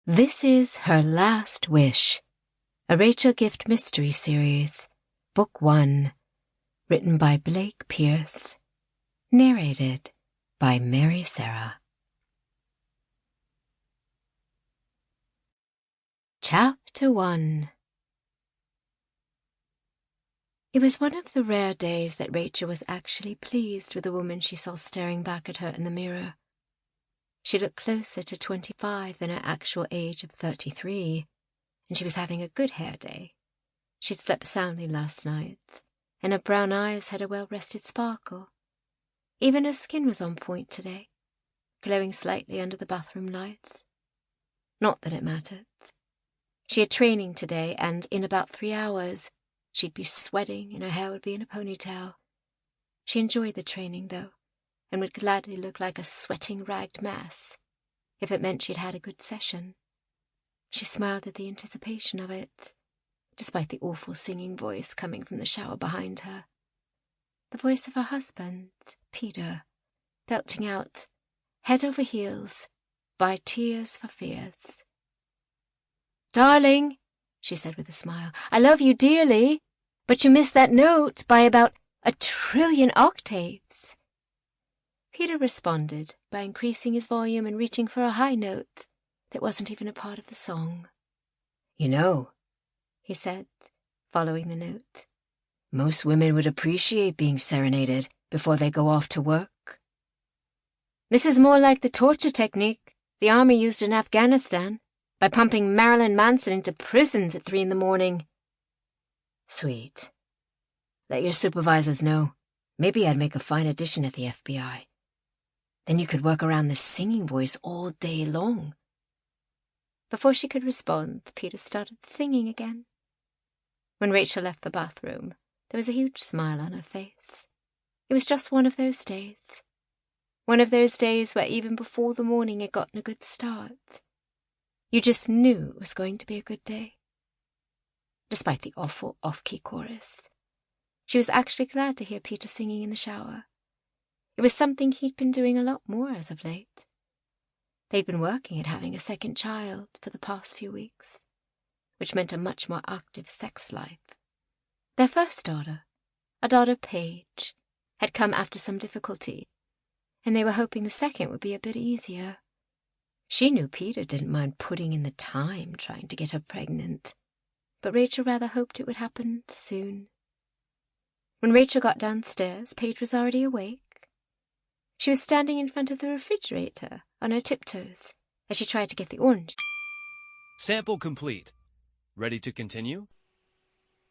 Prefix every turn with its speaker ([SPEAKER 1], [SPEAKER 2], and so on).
[SPEAKER 1] This is Her Last Wish, a Rachel Gift Mystery Series, Book 1, written by Blake Pierce, narrated by Mary Sarah. Chapter 1. It was one of the rare days that Rachel was actually pleased with the woman she saw staring back at her in the mirror. She looked closer to 25 than her actual age of 33, and she was having a good hair day. She'd slept soundly last night, and her brown eyes had a well-rested sparkle. Even her skin was on point today, glowing slightly under the bathroom lights. Not that it mattered. She had training today, and in about 3 hours, she'd be sweating and her hair would be in a ponytail. She enjoyed the training, though, and would gladly look like a sweating, ragged mess if it meant she'd had a good session. She smiled at the anticipation of it, despite the awful singing voice coming from the shower behind her. The voice of her husband, Peter, belting out, head over heels, by Tears for Fears. "Darling," she said with a smile, "I love you dearly, but you missed that note by about 1,000,000,000,000 octaves." Peter responded by increasing his volume and reaching for a high note that wasn't even a part of the song.
[SPEAKER 2] "You know,"
[SPEAKER 1] he said, following the note,
[SPEAKER 2] "most women would appreciate being serenaded before they go off to work."
[SPEAKER 1] "This is more like the torture technique the army used in Afghanistan by pumping Marilyn Manson into prisons at 3 a.m.
[SPEAKER 2] "Sweet. Let your supervisors know. Maybe I'd make a fine addition at the FBI. Then you could work around the singing voice all day long."
[SPEAKER 1] Before she could respond, Peter started singing again. When Rachel left the bathroom, there was a huge smile on her face. It was just one of those days. One of those days where even before the morning had gotten a good start, you just knew it was going to be a good day. Despite the awful off-key chorus, she was actually glad to hear Peter singing in the shower. It was something he'd been doing a lot more as of late. They'd been working at having a second child for the past few weeks, which meant a much more active sex life. Their first daughter, a daughter Paige, had come after some difficulty, and they were hoping the second would be a bit easier. She knew Peter didn't mind putting in the time trying to get her pregnant, but Rachel rather hoped it would happen soon. When Rachel got downstairs, Paige was already awake. She was standing in front of the refrigerator on her tiptoes as she tried to get the orange.
[SPEAKER 3] Sample complete. Ready to continue?